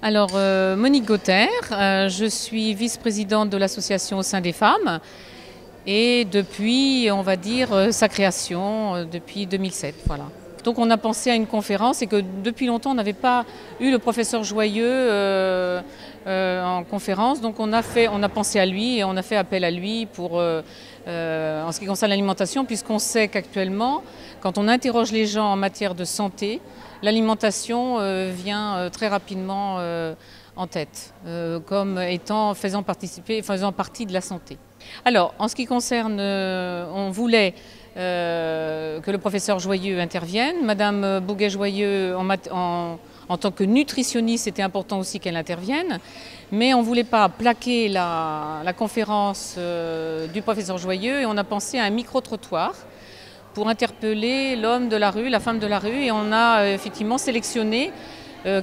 Alors, Monique Gauthier, je suis vice-présidente de l'association au sein des femmes et depuis, on va dire, sa création, depuis 2007. Voilà. Donc on a pensé à une conférence et que depuis longtemps on n'avait pas eu le professeur Joyeux en conférence. Donc on a pensé à lui et on a fait appel à lui pour, en ce qui concerne l'alimentation, puisqu'on sait qu'actuellement, quand on interroge les gens en matière de santé, l'alimentation vient très rapidement en tête, comme étant faisant partie de la santé. Alors, en ce qui concerne, on voulait que le professeur Joyeux intervienne. Madame Bouguet-Joyeux, en tant que nutritionniste, c'était important aussi qu'elle intervienne. Mais on ne voulait pas plaquer la conférence du professeur Joyeux et on a pensé à un micro-trottoir pour interpeller l'homme de la rue, la femme de la rue. Et on a effectivement sélectionné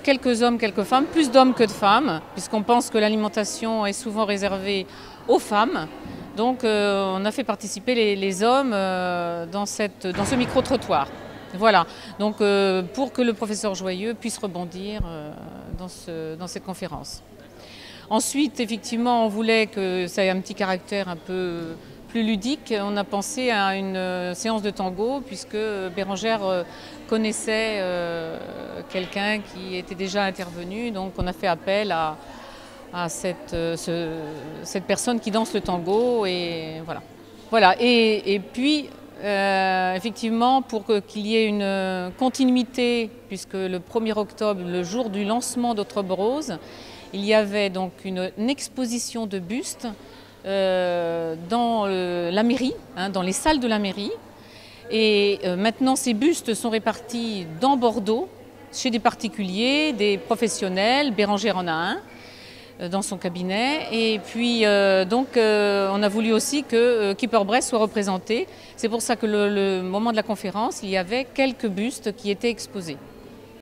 quelques hommes, quelques femmes, plus d'hommes que de femmes, puisqu'on pense que l'alimentation est souvent réservée aux femmes. Donc on a fait participer les hommes dans ce micro-trottoir. Voilà, donc pour que le professeur Joyeux puisse rebondir dans cette conférence. Ensuite, effectivement, on voulait que ça ait un petit caractère un peu plus ludique. On a pensé à une séance de tango puisque Bérangère connaissait quelqu'un qui était déjà intervenu. Donc on a fait appel à cette personne qui danse le tango et voilà. Voilà. Et puis effectivement pour qu'il y ait une continuité, puisque le 1er octobre, le jour du lancement d'Octobre Rose, il y avait donc une exposition de bustes dans la mairie, dans les salles de la mairie. Et maintenant ces bustes sont répartis dans Bordeaux, chez des particuliers, des professionnels. Bérangère en a un dans son cabinet. Et puis on a voulu aussi que Kieper-Bresse soit représenté. C'est pour ça que le moment de la conférence, il y avait quelques bustes qui étaient exposés.